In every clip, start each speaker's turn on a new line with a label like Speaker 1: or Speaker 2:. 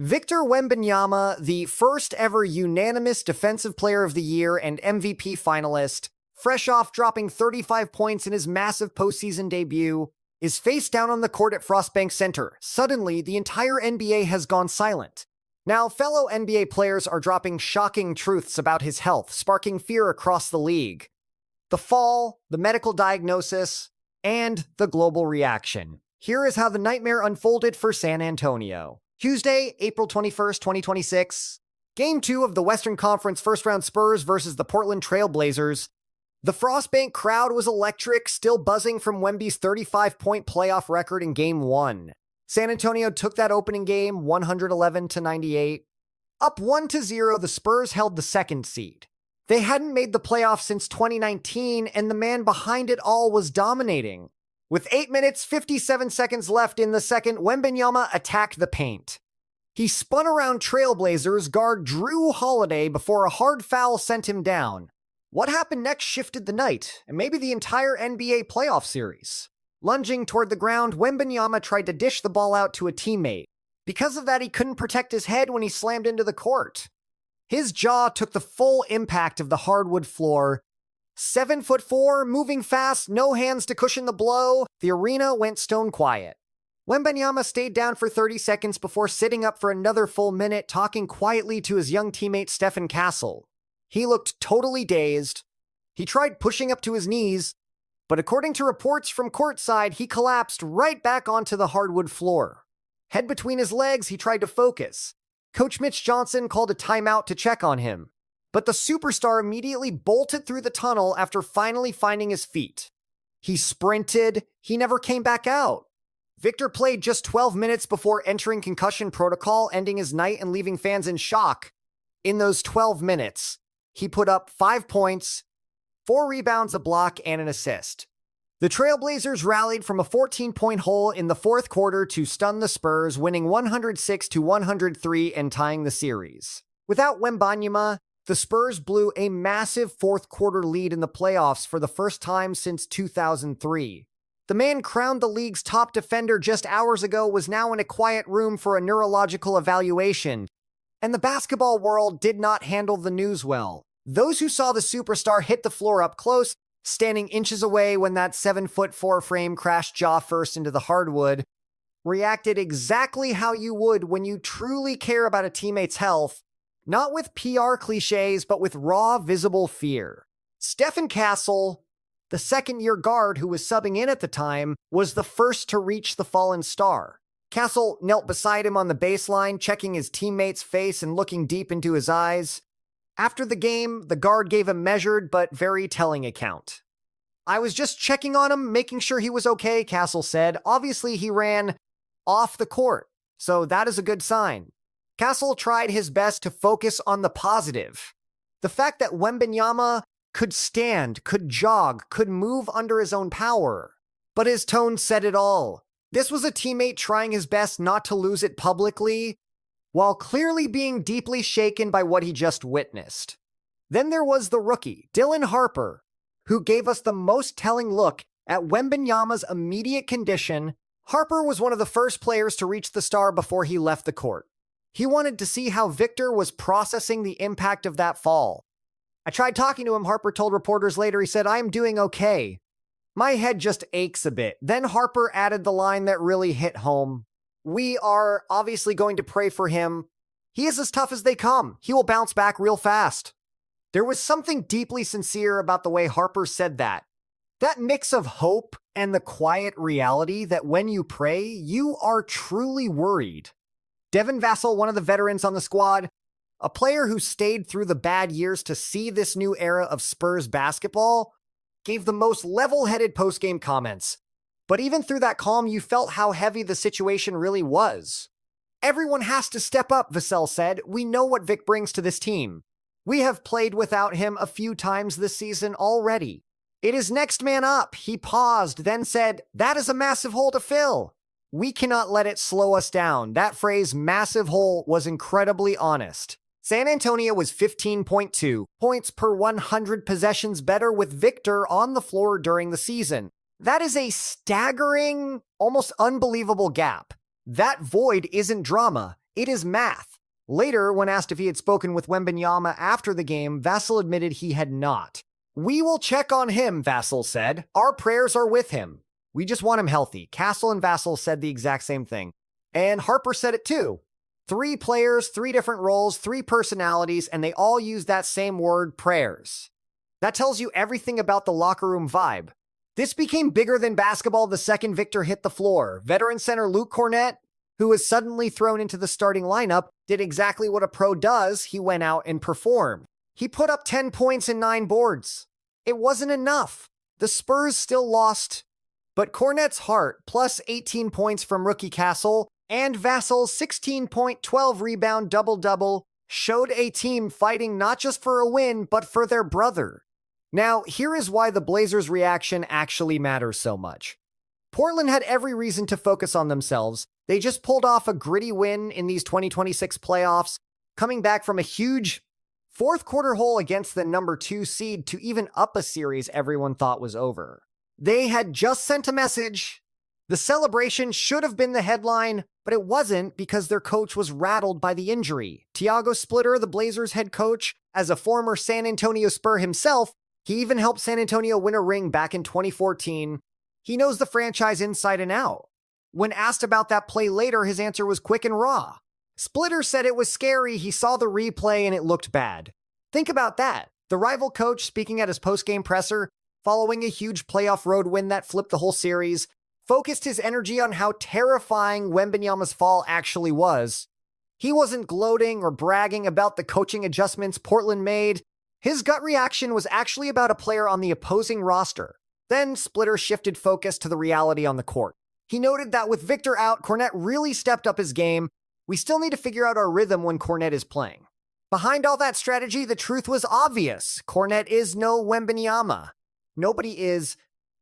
Speaker 1: Victor Wembanyama, the first ever unanimous Defensive Player of the Year and MVP finalist, fresh off dropping 35 points in his massive postseason debut, is face down on the court at Frostbank Center. Suddenly, the entire NBA has gone silent. Now, fellow NBA players are dropping shocking truths about his health, sparking fear across the league. The fall, the medical diagnosis, and the global reaction. Here is how the nightmare unfolded for San Antonio. Tuesday, April 21st, 2026. Game 2 of the Western Conference first-round Spurs versus the Portland Trail Blazers. The Frostbank crowd was electric, still buzzing from Wemby's 35-point playoff record in Game 1. San Antonio took that opening game 111-98. Up 1-0, the Spurs held the second seed. They hadn't made the playoffs since 2019, and the man behind it all was dominating. With 8 minutes, 57 seconds left in the second, Wembanyama attacked the paint. He spun around Trailblazers guard Drew Holiday before a hard foul sent him down. What happened next shifted the night, and maybe the entire NBA playoff series. Lunging toward the ground, Wembanyama tried to dish the ball out to a teammate. Because of that, he couldn't protect his head when he slammed into the court. His jaw took the full impact of the hardwood floor. 7'4", moving fast, no hands to cushion the blow, the arena went stone quiet. Wembanyama stayed down for 30 seconds before sitting up for another full minute, talking quietly to his young teammate Stephon Castle. He looked totally dazed. He tried pushing up to his knees, but according to reports from courtside, he collapsed right back onto the hardwood floor. Head between his legs, he tried to focus. Coach Mitch Johnson called a timeout to check on him, but the superstar immediately bolted through the tunnel after finally finding his feet. He sprinted, he never came back out. Victor played just 12 minutes before entering concussion protocol, ending his night and leaving fans in shock. In those 12 minutes, he put up 5 points, 4 rebounds, a block, and an assist. The Trailblazers rallied from a 14-point hole in the fourth quarter to stun the Spurs, winning 106-103 and tying the series. Without Wembanyama, the Spurs blew a massive fourth-quarter lead in the playoffs for the first time since 2003. The man crowned the league's top defender just hours ago was now in a quiet room for a neurological evaluation, and the basketball world did not handle the news well. Those who saw the superstar hit the floor up close, standing inches away when that 7'4" frame crashed jaw first into the hardwood, reacted exactly how you would when you truly care about a teammate's health, not with PR cliches, but with raw, visible fear. Stephon Castle, the second-year guard who was subbing in at the time, was the first to reach the fallen star. Castle knelt beside him on the baseline, checking his teammate's face and looking deep into his eyes. After the game, the guard gave a measured but very telling account. "I was just checking on him, making sure he was okay," Castle said. "Obviously, he ran off the court, so that is a good sign." Castle tried his best to focus on the positive. The fact that Wembanyama could stand, could jog, could move under his own power. But his tone said it all. This was a teammate trying his best not to lose it publicly, while clearly being deeply shaken by what he just witnessed. Then there was the rookie, Dylan Harper, who gave us the most telling look at Wembanyama's immediate condition. Harper was one of the first players to reach the star before he left the court. He wanted to see how Victor was processing the impact of that fall. "I tried talking to him," Harper told reporters later. He said, "I am doing okay. My head just aches a bit." Then Harper added the line that really hit home. "We are obviously going to pray for him. He is as tough as they come. He will bounce back real fast." There was something deeply sincere about the way Harper said that. That mix of hope and the quiet reality that when you pray, you are truly worried. Devin Vassell, one of the veterans on the squad, a player who stayed through the bad years to see this new era of Spurs basketball, gave the most level-headed post-game comments. But even through that calm, you felt how heavy the situation really was. "Everyone has to step up," Vassell said. "We know what Vic brings to this team. We have played without him a few times this season already. It is next man up." He paused, then said, "That is a massive hole to fill. We cannot let it slow us down." That phrase, massive hole, was incredibly honest. San Antonio was 15.2 points per 100 possessions better with Victor on the floor during the season. That is a staggering, almost unbelievable gap. That void isn't drama. It is math. Later, when asked if he had spoken with Wembanyama after the game, Vassell admitted he had not. "We will check on him," Vassell said. "Our prayers are with him. We just want him healthy." Castle and Vassell said the exact same thing. And Harper said it too. 3 players, 3 different roles, 3 personalities, and they all use that same word, prayers. That tells you everything about the locker room vibe. This became bigger than basketball the second Victor hit the floor. Veteran center Luke Kornet, who was suddenly thrown into the starting lineup, did exactly what a pro does. He went out and performed. He put up 10 points and 9 boards. It wasn't enough. The Spurs still lost. But Kornet's heart, plus 18 points from rookie Castle, and Vassell's 16-point-12 rebound double-double, showed a team fighting not just for a win, but for their brother. Now, here is why the Blazers' reaction actually matters so much. Portland had every reason to focus on themselves. They just pulled off a gritty win in these 2026 playoffs, coming back from a huge fourth-quarter hole against the number 2 seed to even up a series everyone thought was over. They had just sent a message. The celebration should have been the headline, but it wasn't because their coach was rattled by the injury. Tiago Splitter, the Blazers' head coach, as a former San Antonio Spur himself, he even helped San Antonio win a ring back in 2014. He knows the franchise inside and out. When asked about that play later, his answer was quick and raw. Splitter said it was scary, he saw the replay and it looked bad. Think about that. The rival coach speaking at his post-game presser, following a huge playoff road win that flipped the whole series, focused his energy on how terrifying Wembanyama's fall actually was. He wasn't gloating or bragging about the coaching adjustments Portland made. His gut reaction was actually about a player on the opposing roster. Then Splitter shifted focus to the reality on the court. He noted that with Victor out, Kornet really stepped up his game. We still need to figure out our rhythm when Kornet is playing. Behind all that strategy, the truth was obvious. Kornet is no Wembanyama. Nobody is.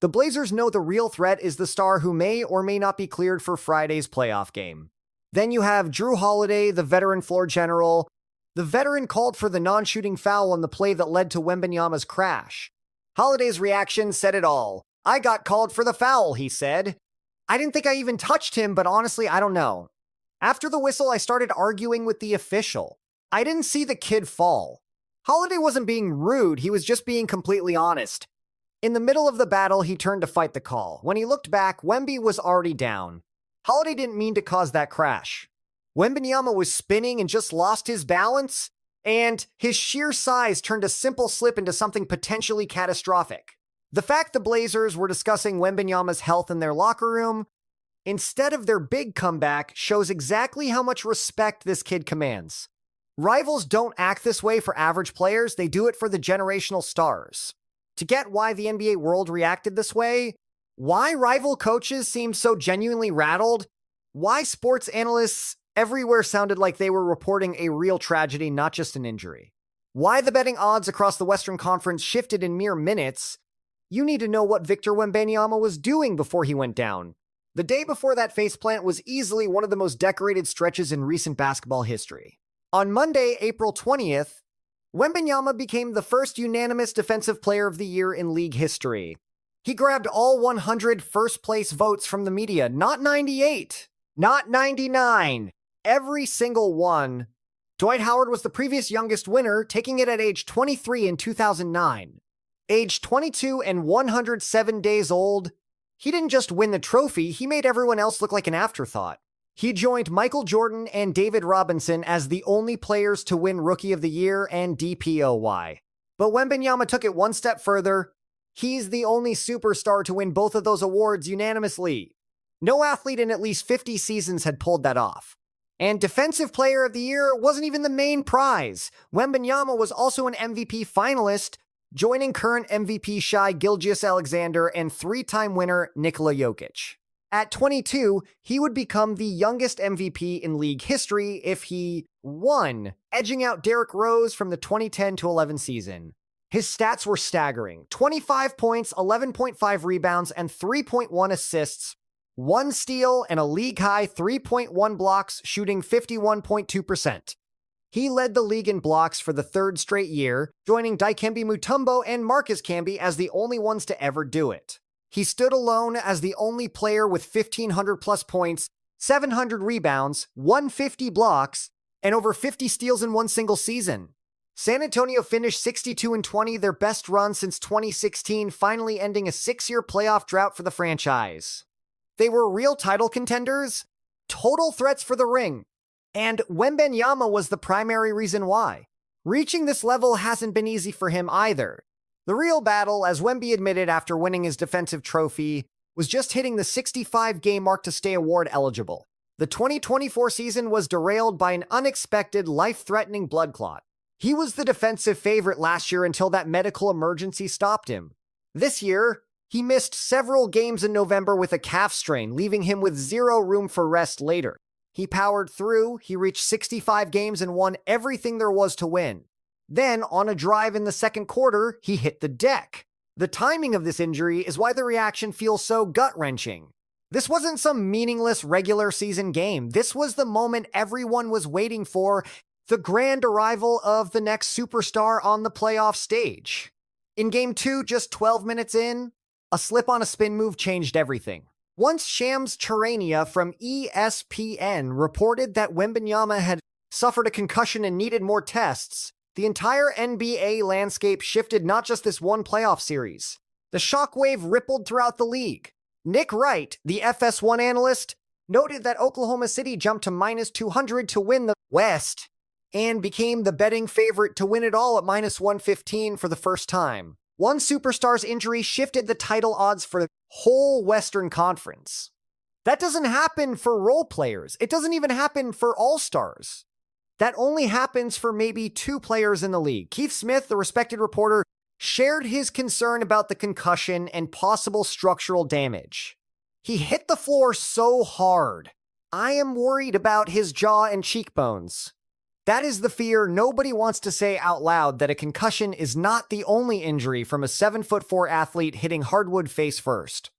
Speaker 1: The Blazers know the real threat is the star who may or may not be cleared for Friday's playoff game. Then you have Drew Holiday, the veteran floor general. The veteran called for the non-shooting foul on the play that led to Wembanyama's crash. Holiday's reaction said it all. "I got called for the foul," he said. "I didn't think I even touched him, but honestly, I don't know. After the whistle, I started arguing with the official. I didn't see the kid fall." Holiday wasn't being rude, he was just being completely honest. In the middle of the battle, he turned to fight the call. When he looked back, Wemby was already down. Holiday didn't mean to cause that crash. Wembanyama was spinning and just lost his balance, and his sheer size turned a simple slip into something potentially catastrophic. The fact the Blazers were discussing Wembanyama's health in their locker room, instead of their big comeback, shows exactly how much respect this kid commands. Rivals don't act this way for average players, they do it for the generational stars. To get why the NBA world reacted this way, why rival coaches seemed so genuinely rattled, why sports analysts everywhere sounded like they were reporting a real tragedy, not just an injury, why the betting odds across the Western Conference shifted in mere minutes, you need to know what Victor Wembanyama was doing before he went down. The day before that faceplant was easily one of the most decorated stretches in recent basketball history. On Monday, April 20th, Wembanyama became the first unanimous Defensive Player of the Year in league history. He grabbed all 100 first-place votes from the media, not 98, not 99, every single one. Dwight Howard was the previous youngest winner, taking it at age 23 in 2009. Age 22 and 107 days old, he didn't just win the trophy, he made everyone else look like an afterthought. He joined Michael Jordan and David Robinson as the only players to win Rookie of the Year and DPOY. But Wembanyama took it one step further. He's the only superstar to win both of those awards unanimously. No athlete in at least 50 seasons had pulled that off. And Defensive Player of the Year wasn't even the main prize. Wembanyama was also an MVP finalist, joining current MVP Shai Gilgeous-Alexander and 3-time winner Nikola Jokic. At 22, he would become the youngest MVP in league history if he won, edging out Derrick Rose from the 2010-11 season. His stats were staggering: 25 points, 11.5 rebounds, and 3.1 assists, 1 steal, and a league-high 3.1 blocks, shooting 51.2%. He led the league in blocks for the 3rd straight year, joining Dikembe Mutombo and Marcus Camby as the only ones to ever do it. He stood alone as the only player with 1,500-plus points 700 rebounds, 150 blocks, and over 50 steals in one single season. San Antonio finished 62-20, their best run since 2016, finally ending a 6-year playoff drought for the franchise. They were real title contenders, total threats for the ring, and Wembanyama was the primary reason why. Reaching this level hasn't been easy for him either. The real battle, as Wemby admitted after winning his defensive trophy, was just hitting the 65-game mark to stay award eligible. The 2024 season was derailed by an unexpected, life-threatening blood clot. He was the defensive favorite last year until that medical emergency stopped him. This year, he missed several games in November with a calf strain, leaving him with zero room for rest later. He powered through, he reached 65 games and won everything there was to win. Then, on a drive in the second quarter, he hit the deck. The timing of this injury is why the reaction feels so gut-wrenching. This wasn't some meaningless regular season game. This was the moment everyone was waiting for, the grand arrival of the next superstar on the playoff stage. In Game 2, just 12 minutes in, a slip on a spin move changed everything. Once Shams Charania from ESPN reported that Wembanyama had suffered a concussion and needed more tests, the entire NBA landscape shifted, not just this one playoff series. The shockwave rippled throughout the league. Nick Wright, the FS1 analyst, noted that Oklahoma City jumped to -200 to win the West and became the betting favorite to win it all at -115 for the first time. One superstar's injury shifted the title odds for the whole Western Conference. That doesn't happen for role players. It doesn't even happen for all-stars. That only happens for maybe 2 players in the league. Keith Smith, the respected reporter, shared his concern about the concussion and possible structural damage. He hit the floor so hard. I am worried about his jaw and cheekbones. That is the fear. Nobody wants to say out loud that a concussion is not the only injury from a 7'4" athlete hitting hardwood face first.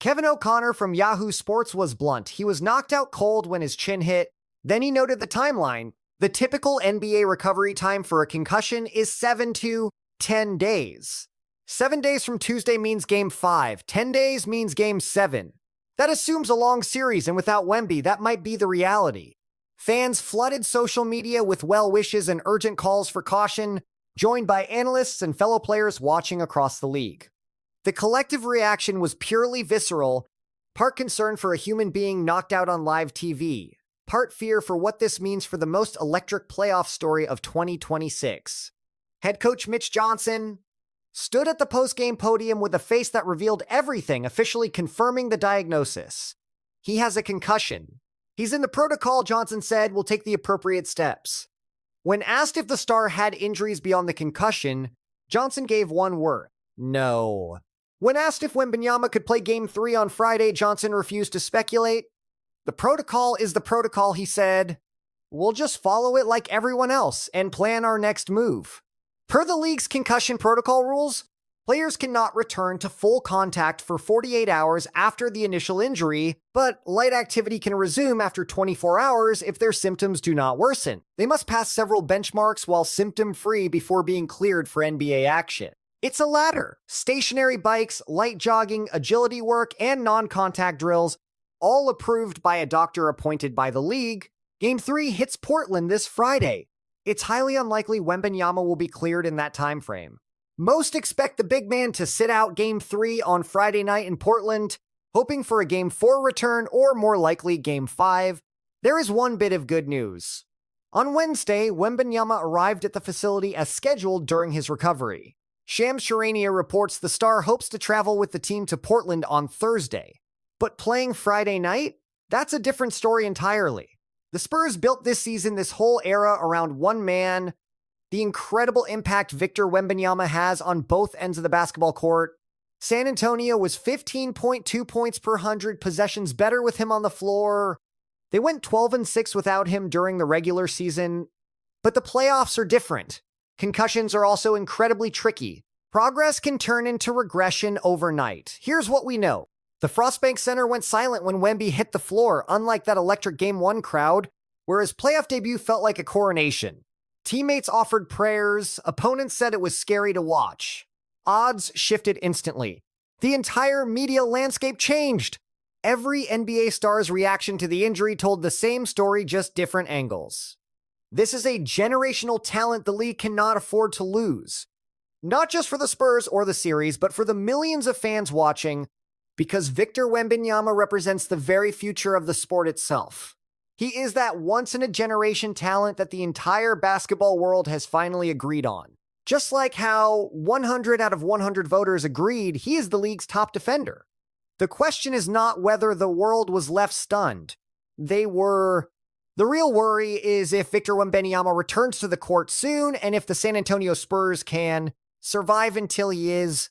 Speaker 1: Kevin O'Connor from Yahoo Sports was blunt. He was knocked out cold when his chin hit. Then he noted the timeline. The typical NBA recovery time for a concussion is 7 to 10 days. 7 days from Tuesday means Game 5. 10 days means Game 7. That assumes a long series, and without Wemby, that might be the reality. Fans flooded social media with well wishes and urgent calls for caution, joined by analysts and fellow players watching across the league. The collective reaction was purely visceral, part concern for a human being knocked out on live TV, part fear for what this means for the most electric playoff story of 2026. Head coach Mitch Johnson stood at the post-game podium with a face that revealed everything, officially confirming the diagnosis. He has a concussion. He's in the protocol, Johnson said, will take the appropriate steps. When asked if the star had injuries beyond the concussion, Johnson gave one word: no. When asked if Wembanyama could play Game 3 on Friday, Johnson refused to speculate. The protocol is the protocol, he said. We'll just follow it like everyone else and plan our next move. Per the league's concussion protocol rules, players cannot return to full contact for 48 hours after the initial injury, but light activity can resume after 24 hours if their symptoms do not worsen. They must pass several benchmarks while symptom-free before being cleared for NBA action. It's a ladder. Stationary bikes, light jogging, agility work, and non-contact drills, all approved by a doctor appointed by the league. Game 3 hits Portland this Friday. It's highly unlikely Wembanyama will be cleared in that time frame. Most expect the big man to sit out Game 3 on Friday night in Portland, hoping for a Game 4 return or more likely Game 5. There is one bit of good news. On Wednesday, Wembanyama arrived at the facility as scheduled during his recovery. Shams Charania reports the star hopes to travel with the team to Portland on Thursday. But playing Friday night? That's a different story entirely. The Spurs built this season, this whole era, around one man. The incredible impact Victor Wembanyama has on both ends of the basketball court. San Antonio was 15.2 points per 100 possessions better with him on the floor. They went 12-6 without him during the regular season. But the playoffs are different. Concussions are also incredibly tricky. Progress can turn into regression overnight. Here's what we know. The Frostbank Center went silent when Wemby hit the floor, unlike that electric Game 1 crowd, where his playoff debut felt like a coronation. Teammates offered prayers, opponents said it was scary to watch. Odds shifted instantly. The entire media landscape changed. Every NBA star's reaction to the injury told the same story, just different angles. This is a generational talent the league cannot afford to lose. Not just for the Spurs or the series, but for the millions of fans watching, because Victor Wembanyama represents the very future of the sport itself. He is that once-in-a-generation talent that the entire basketball world has finally agreed on. Just like how 100 out of 100 voters agreed he is the league's top defender. The question is not whether the world was left stunned. They were. The real worry is if Victor Wembanyama returns to the court soon and if the San Antonio Spurs can survive until he is